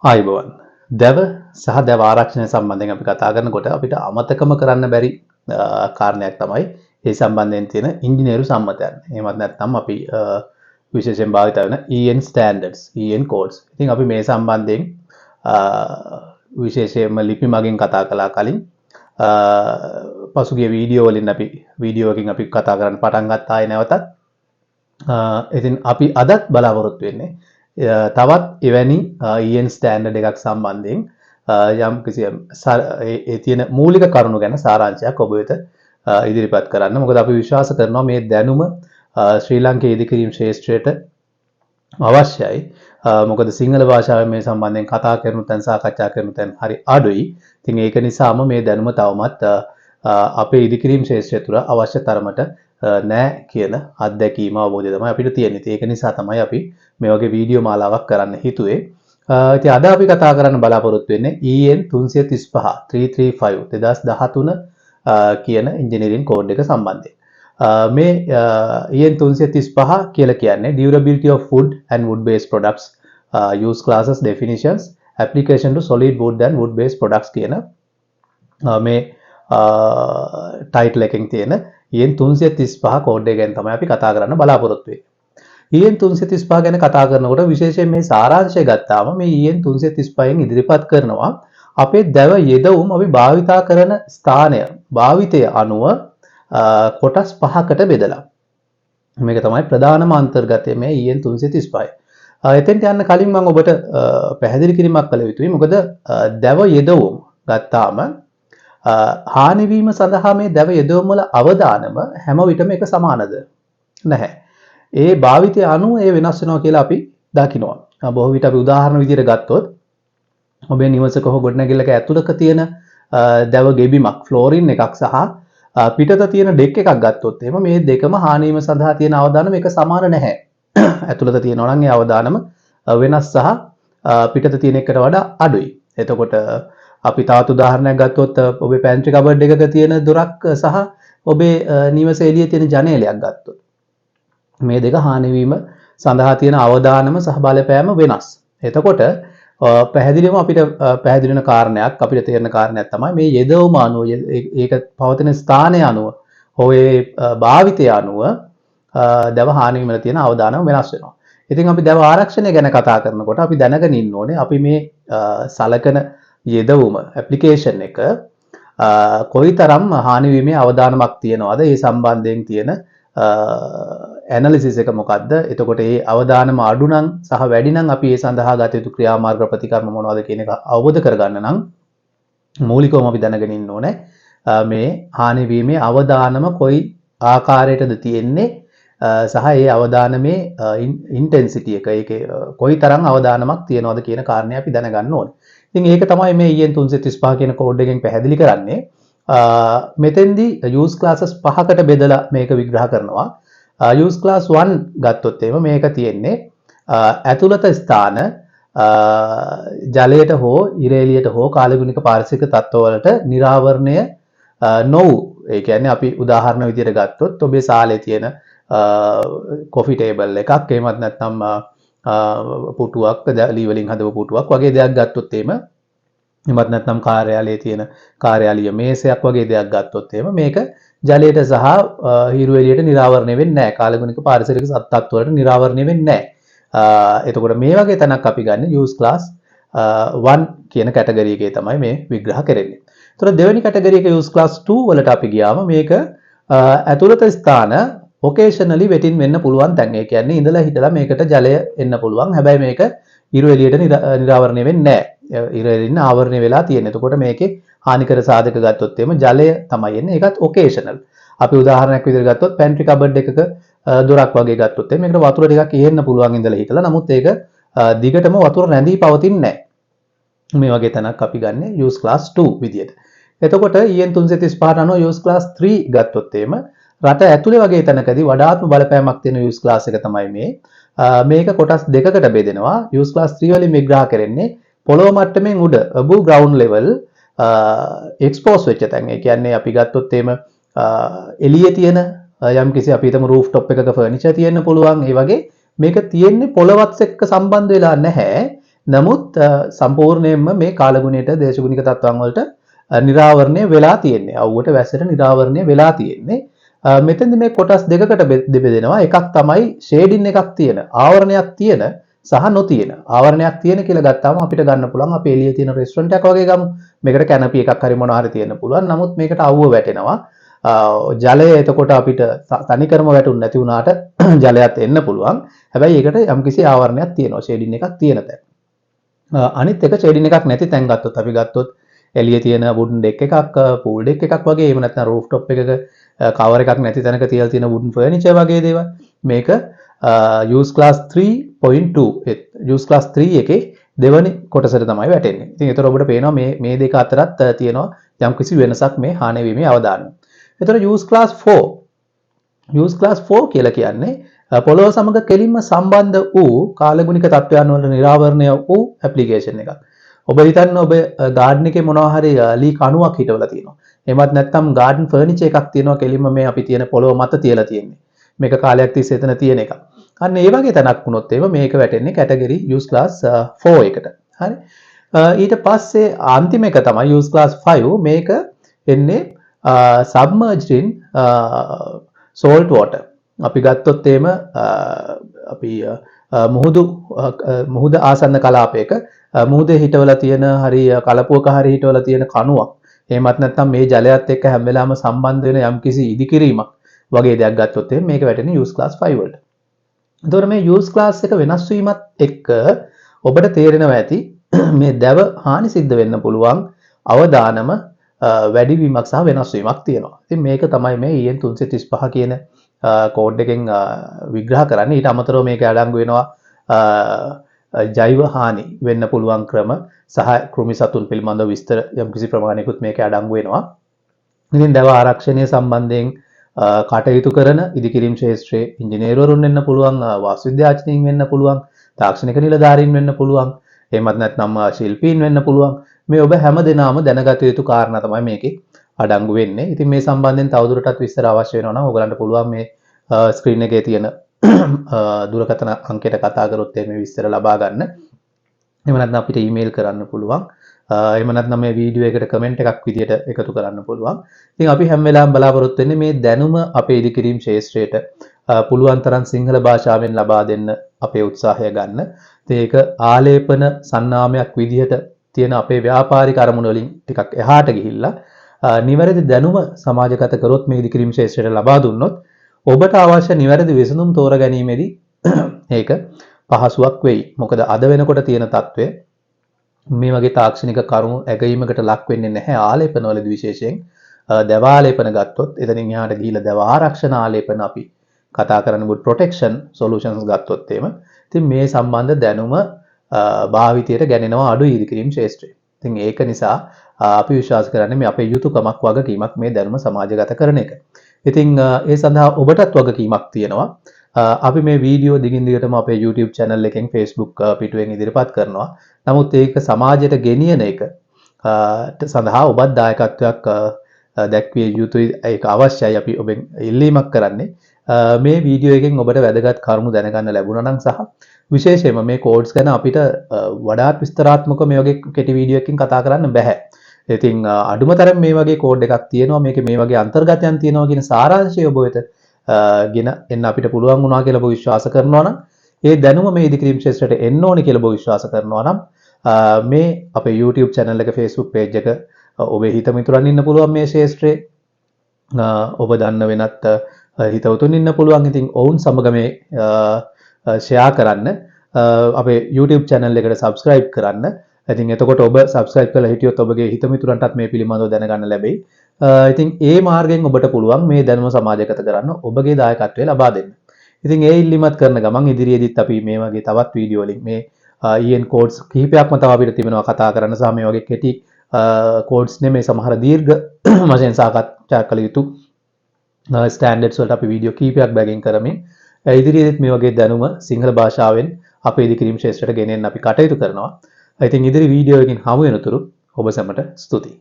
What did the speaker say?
ආයුබෝවන්. දැව සහ දැව ආරක්ෂණය සම්බන්ධයෙන් අපි කතා කරනකොට අපිට අමතකම කරන්න බැරි කාරණයක් තමයි ඒ සම්බන්ධයෙන් තියෙන ඉංජිනේරු සම්මතයන්. එහෙමත් නැත්නම් අපි විශේෂයෙන් භාවිත කරන EN standards, EN codes. ඉතින් අපි මේ සම්බන්ධයෙන් විශේෂයෙන්ම ලිපි මගින් කතා කළා කලින් පසුගිය වීඩියෝවකින් අපි කතා කරන්න පටන් ගත්තා ආයේ නැවතත්. ඉතින් අපි අදත් බලාපොරොත්තු වෙන්නේ තවත් එවැනි EN ස්ටෑන්ඩඩ් එකක් සම්බන්ධයෙන් යම් කිසි ඒ තියෙන මූලික කරුණු ගැන සාරාංශයක් ඔබ වෙත ඉදිරිපත් කරන්න. මොකද අපි විශ්වාස කරනවා මේ දැනුම ශ්‍රී ලංකේ ඉදිකිරීම ශාස්ත්‍රයට අවශ්‍යයි. මොකද සිංහල භාෂාවෙන් මේ සම්බන්ධයෙන් කතා කරන තැන් සාකච්ඡා කරන තැන් හරි අඩුයි. ඉතින් ඒක නිසාම මේ දැනුම තවමත් අපේ ඉදිකිරීම ශාස්ත්‍රය තුළ අවශ්‍ය තරමට නෑ කියන අත්දැකීම අවබෝධය තමයි අපිට තියෙන්නේ. ඒක නිසා තමයි අපි මේ වගේ වීඩියෝ මාලාවක් කරන්න හිතුවේ. ඉතින් අද අපි කතා කරන්න බලාපොරොත්තු වෙන්නේ EN 335 2013 කියන ඉංජිනේරින් කෝඩ් එක සම්බන්ධයෙන්. මේ EN 335 කියලා කියන්නේ durability of food and wood based products, use classes, definitions, application to solid wood and wood based products කියන මේ ටයිටල් එකෙන් තියෙන EN 335 කෝඩ් එක ගැන තමයි අපි කතා කරන්න බලාපොරොත්තු වෙන්නේ. EN 335 ගැන කතා කරනකොට විශේෂයෙන් මේ සාරාංශය ගත්තාම මේ EN 335න් ඉදිරිපත් කරනවා අපේ දැව යෙදවුම් අපි භාවිතා කරන ස්ථානය භාවිතය අනුව කොටස් 5කට බෙදලා. මේක තමයි ප්‍රධානම අන්තර්ගතය මේ EN 335. එතෙන්ට යන්න කලින් මම ඔබට පැහැදිලි කිරීමක් කළ යුතුයි. මොකද දැව යෙදවුම් ගත්තාම හානිවීම සඳහා මේ දැව යෙදවුම් වල අවදානම හැම විටම එක සමානද? නැහැ. ඒ භාවිතය අනුව ඒ වෙනස් වෙනවා කියලා අපි දකිනවා. බොහෝ විට අපි උදාහරණ විදිහට ගත්තොත් ඔබේ නිවසක හෝ ගොඩනැගිල්ලක ඇතුළක තියෙන දැව ගෙබිමක් ෆ්ලෝරින් එකක් සහ පිටත තියෙන ඩෙක් එකක් ගත්තොත් එහෙම මේ දෙකම හානිවීම සඳහා තියෙන අවදානම එක සමාන නැහැ. ඇතුළත තියෙනවා නම් ඒ අවදානම වෙනස් සහ පිටත තියෙන එකට වඩා අඩුයි. එතකොට අපි තවත් උදාහරණයක් ගත්තොත් ඔබේ පැන්ට්‍රි කබඩ් එකක තියෙන දොරක් සහ ඔබේ නිවසේ එළියේ තියෙන ජනේලයක් ගත්තොත් මේ දෙක හානිවීම සඳහා තියෙන අවදානම සහ බලපෑම වෙනස්. එතකොට පැහැදිලිවම අපිට පැහැදිලි වෙන කාරණයක් අපිට තේරෙන කාරණයක් තමයි මේ යෙදවුම අනුව ඒක පවතින ස්ථානය අනුව හෝ ඒ භාවිතය අනුව දැව හානිවීම වල තියෙන අවදානම වෙනස් වෙනවා. ඉතින් අපි දැව ආරක්ෂණය ගැන කතා කරනකොට අපි දැනගෙන ඉන්න ඕනේ අපි මේ සලකන යෙදවුම ඇප්ලිකේෂන් එක කොයිතරම් හානිවීමේ අවදානමක් තියනවද ඒ සම්බන්ධයෙන් තියෙන ඇනලිසිස් එක මොකක්ද? එතකොට ඒ අවදානම අඩු නම් සහ වැඩි නම් අපි ඒ සඳහා ගත යුතු ක්‍රියාමාර්ග ප්‍රතිකර්ම මොනවද කියන එක අවබෝධ කරගන්න නම් මූලිකවම අපි දැනගෙන ඉන්න ඕනේ මේ හානිවීමේ අවදානම කොයි ආකාරයටද තියෙන්නේ සහ ඒ අවදානමේ ඉන්ටෙන්සිටි එක ඒකේ කොයිතරම් අවදානමක් තියනවද කියන කාරණේ අපි දැනගන්න ඕනේ. ඉතින් ඒක තමයි මේ EN 335 කියන කෝඩ් එකෙන් පැහැදිලි කරන්නේ. මෙතෙන්දී use classes 5කට බෙදලා මේක විග්‍රහ කරනවා. use class 1 ගත්තොත් එහෙම මේක තියෙන්නේ ඇතුළත ස්ථාන ජලයට හෝ ඉර එළියට හෝ කාලගුණික පාරිසරික තත්ත්වවලට නිරාවරණය නොවු. ඒ කියන්නේ අපි උදාහරණ විදිහට ගත්තොත් ඔබේ සාලේ තියෙන කොෆි ටේබල් එකක් එහෙමත් නැත්නම් පුටුවක් ලී වලින් හදපු පුටුවක් වගේ දෙයක් ගත්තොත් එහෙම එහෙමත් නැත්නම් කාර්යාලයේ තියෙන කාර්යාලීය මේසයක් වගේ දෙයක් ගත්තොත් එහෙම මේක ජලයට සහ හිරු එළියට නිරාවරණය වෙන්නේ නැහැ. කාලගුණික පාරිසරික තත්ත්ව වලට නිරාවරණය වෙන්නේ නැහැ. එතකොට මේ වගේ තැනක් අපි ගන්න use class 1 කියන කැටගරි එකේ තමයි මේ විග්‍රහ කරන්නේ. එතකොට දෙවෙනි කැටගරි එක use class 2 වලට අපි ගියාම මේක ඇතුළත ස්ථාන occasionally wetting වෙන්න පුළුවන් තැන්. ඒ කියන්නේ ඉඳලා හිටලා මේකට ජලය එන්න පුළුවන්. හැබැයි මේක හිරු එළියට නිරාවරණය වෙන්නේ නැහැ. ඉර එළින් ආවරණය වෙලා තියෙන. එතකොට මේකේ හානිකර සාධක ගත්තොත් එimhe ජලය තමයි එන්නේ. ඒකත් ඔකේෂනල්. අපි උදාහරණයක් විදිහට ගත්තොත් පැන්ට්‍රි කබඩ් එකක දොරක් වගේ ගත්තොත් එimhe මේකට වතුර ටිකක් එහෙන්න පුළුවන් ඉඳලා හිටලා. නමුත් ඒක දිගටම වතුර රැඳී පවතින්නේ නැහැ. මේ වගේ තැනක් අපි ගන්න use class 2 විදියට. එතකොට EN 335 අනුව use class 3 ගත්තොත් එimhe රට ඇතුලේ වගේ තැනකදී වඩාත්ම බලපෑමක් තියෙන use class එක තමයි මේ. මේක කොටස් දෙකකට බෙදෙනවා. use class 3 වලින් විග්‍රහ කරන්නේ පොළොව මට්ටමින් උඩ above ground level expose වෙච්ච තැන්. ඒ කියන්නේ අපි ගත්තොත් එහෙම එළියේ තියෙන යම් කිසි අපි හිතමු roof top එකක furniture තියෙන්න පුළුවන්. ඒ වගේ මේක තියෙන්නේ පොළවත් එක්ක සම්බන්ධ වෙලා නැහැ. නමුත් සම්පූර්ණයෙන්ම මේ කාලගුණයට දේශගුණික තත්ත්වයන් වලට නිරාවරණය වෙලා තියෙන්නේ. අවුවට වැස්සට නිරාවරණය වෙලා තියෙන්නේ. මෙතෙන්දි මේ කොටස් දෙකකට බෙදෙනවා. එකක් තමයි ෂේඩින් එකක් තියෙන, ආවරණයක් තියෙන සහ නොතියෙන. ආවරණයක් තියෙන කියලා ගත්තාම අපිට ගන්න පුළුවන් අපි එළියේ තියෙන රෙස්ටොරන්ට් එකක් වගේ ගමු. මේකට කැනපි එකක් හරි මොනවා හරි තියෙන්න පුළුවන්. නමුත් මේකට අවුව වැටෙනවා. ජලය එතකොට අපිට තනිකරම වැටුනේ නැති වුණාට ජලයත් එන්න පුළුවන්. හැබැයි ඒකට යම්කිසි ආවරණයක් තියෙනවා. ෂේඩින් එකක් තියෙන තැන. අනිත් එක ෂේඩින් එකක් නැති තැන් ගත්තොත් අපි ගත්තොත් එළියේ තියෙන වුඩන් ඩෙක් එකක්, පූල් ඩෙක් එකක් වගේ, එහෙම නැත්නම් රූෆ් টොප් එකක කවර් එකක් නැති තැනක තියලා තියෙන වුඩන් ෆර්නිචර් වගේ දේවල්. මේක use class 3.2 use class 3 එකේ දෙවනි කොටසට තමයි වැටෙන්නේ. ඉතින් ඒතර ඔබට පේනවා මේ දෙක අතරත් තියෙනවා යම්කිසි වෙනසක් මේ හානි වීමේ අවදානම. ඒතර use class 4 කියලා කියන්නේ පොළොව සමග කෙලින්ම සම්බන්ධ වූ කාලගුණික තත්ත්වයන් වල නිරාවරණය වූ ඇප්ලිකේෂන් එකක්. ඔබ හිතන්න ඔබ ගාඩන් එකේ මොනවා හරි ලී කණුවක් හිටවලා තියෙනවා. එහෙමත් නැත්නම් ගාඩන් ෆර්නිචර් එකක් තියෙනවා කෙලින්ම මේ අපි තියෙන පොළොව මත තියලා තියෙන්නේ. මේක කාලයක් තිස්සේ එතන තියෙන එක. අන්න ඒ වගේ තැනක් වුණොත් මේක වැටෙන්නේ කැටගරි use class 4 එකට. හරි. ඊට පස්සේ අන්තිම එක තමයි use class 5. මේක එන්නේ submerged in salt water. අපි ගත්තොත් අපි මුහුද ආසන්න කලාපයක මුහුදේ හිටවලා තියෙන හරි කලපුවක හරි හිටවලා තියෙන කණුවක්. එහෙමත් නැත්නම් මේ ජලයත් එක්ක හැම වෙලාවෙම සම්බන්ධ වෙන යම්කිසි ඉදිකිරීමක් වගේ දෙයක් ගත්තොත් මේක වැටෙන්නේ use class 5 වලට. එතකොට මේ use class එක වෙනස් වීමත් එක්ක ඔබට තේරෙනවා ඇති මේ දැව හානි සිද්ධ වෙන්න පුළුවන් අවදානම වැඩිවීමක් සහ වෙනස් වීමක් තියෙනවා. ඉතින් මේක තමයි මේ EN 335 කියන කෝඩ් එකෙන් විග්‍රහ කරන්නේ. ඊට අමතරව මේක අඩංගු වෙනවා ජෛව හානි වෙන්න පුළුවන් ක්‍රම සහ කෘමි සතුන් පිළිබඳව විස්තර යම්කිසි ප්‍රමාණයකුත් මේක අඩංගු වෙනවා. ඉතින් දැව ආරක්ෂණය සම්බන්ධයෙන් කටයුතු කරන ඉදිකිරීම් ශාස්ත්‍රයේ ඉංජිනේරුවරුන් වෙන්න පුළුවන්, වාස්තු විද්‍යාඥයින් වෙන්න පුළුවන්, තාක්ෂණික නිලධාරීන් වෙන්න පුළුවන්, එහෙමත් නැත්නම් ශිල්පීන් වෙන්න පුළුවන්. මේ ඔබ හැම දෙනාම දැනගත යුතු කාරණා තමයි මේකේ අඩංගු වෙන්නේ. ඉතින් මේ සම්බන්ධයෙන් තවදුරටත් විස්තර අවශ්‍ය වෙනවා නම් ඔයගලන්ට පුළුවන් මේ ස්ක්‍රීන් එකේ තියෙන දුරකථන අංකයට කතා කරොත් මේ විස්තර ලබා ගන්න. එහෙම නැත්නම් අපිට ඊමේල් කරන්න පුළුවන්. එහෙම නැත්නම් මේ වීඩියෝ එකට කමෙන්ට් එකක් විදියට එකතු කරන්න පුළුවන්. ඉතින් අපි හැම වෙලාවෙම බලාපොරොත්තු වෙන්නේ මේ දැනුම අපේ ඉදිකිරීම් ශාස්ත්‍රයට පුළුවන් තරම් සිංහල භාෂාවෙන් ලබා දෙන්න අපේ උත්සාහය ගන්න. ඉතින් ඒක ආලේපන සන්නාමයක් විදියට තියෙන අපේ ව්‍යාපාරික අරමුණු වලින් ටිකක් එහාට ගිහිල්ලා නිවැරදි දැනුම සමාජගත කරොත් මේ ඉදිකිරීම් ශාස්ත්‍රයට ලබා දුන්නොත් ඔබට අවශ්‍ය නිවැරදි විසඳුම් තෝරගැනීමේදී ඒක පහසුවක් වෙයි. මොකද අද වෙනකොට තියෙන තත්ත්වය මේ වගේ තාක්ෂණික කරුණු ඇගීමකට ලක් වෙන්නේ නැහැ ආලේපන වලදී විශේෂයෙන්. දැව ආලේපන ගත්තොත් එතනින් එහාට ගිහිල්ලා දැව ආරක්ෂණ ආලේපන අපි කතා කරන good protection solutions ගත්තොත් ඉතින් මේ සම්බන්ධ දැනුම භාවිතයට ගැනෙනවා අඩු ඉදිකිරීම් ශාස්ත්‍රය. ඉතින් ඒක නිසා අපි විශ්වාස කරන්නේ මේ අපේ යුතුයකමක් වගකීමක් මේ දැනුම සමාජගත කරන එක. ඉතින් ඒ සඳහා ඔබටත් වගකීමක් තියෙනවා. අපි මේ වීඩියෝ දිගින් දිගටම අපේ YouTube channel එකෙන් Facebook පිටුවෙන් ඉදිරිපත් කරනවා. නමුත් ඒක සමාජයට ගෙනියන එක සඳහා ඔබත් දායකත්වයක් දැක්විය යුතුයි. ඒක අවශ්‍යයි. අපි ඔබෙන් ඉල්ලීමක් කරන්නේ මේ වීඩියෝ එකෙන් ඔබට වැදගත් කරුණු දැනගන්න ලැබුණා නම් සහ විශේෂයෙන්ම මේ කෝඩ්ස් ගැන අපිට වඩාත් විස්තරාත්මකව මේ වගේ කෙටි වීඩියෝ එකකින් කතා කරන්න බෑ. ඉතින් අඩුම තරම් මේ වගේ කෝඩ් එකක් තියෙනවා, මේකේ මේ වගේ අන්තර්ගතයන් තියෙනවා කියන සාරාංශය ඔබ වෙත ගෙන එන්න අපිට පුළුවන් වුණා කියලා ඔබ විශ්වාස කරනවා නම්, ඒ දැනුම මේ ඉදිකිරීම් ශාස්ත්‍රයට එන්න ඕනේ කියලා ඔබ විශ්වාස කරනවා නම් මේ අපේ YouTube channel එක, Facebook page එක ඔබේ හිත මිතුරන් ඉන්න පුළුවන් මේ ශාස්ත්‍රයේ. ඔබ දන්න වෙනත් හිතවතුන් ඉන්න පුළුවන්. ඉතින් ඔවුන් සමග මේ ෂෙයා කරන්න, අපේ YouTube channel එකට subscribe කරන්න. ඉතින් එතකොට ඔබ subscribe කරලා හිටියොත් ඔබගේ හිත මිතුරන්ටත් මේ පිළිබඳව දැනගන්න ලැබෙයි. ඉතින් ඒ මාර්ගයෙන් ඔබට පුළුවන් මේ දැනුම සමාජගත කරන්න, ඔබගේ දායකත්වය ලබා දෙන්න. ඉතින් ඒ ඉල්ලීමත් කරන ගමන් ඉදිරියේදීත් අපි මේ වගේ තවත් වීඩියෝ වලින් මේ EN codes කිහිපයක්ම තව අපිට තිබෙනවා කතා කරන්න සහ මේ වගේ කෙටි codes නෙමෙයි සමහර දීර්ඝ වශයෙන් සාකච්ඡා කළ යුතු standards වලට අපි වීඩියෝ කිහිපයක් බැගින් කරමින් ඉදිරියේදීත් මේ වගේ දැනුම සිංහල භාෂාවෙන් අපේ ඉදිකිරීම් ශාස්ත්‍රයට ගෙනෙන්න අපි කටයුතු කරනවා. ඉතින් ඉදිරි වීඩියෝ එකකින් හමු වෙනතුරු ඔබ සැමට ස්තුතියි.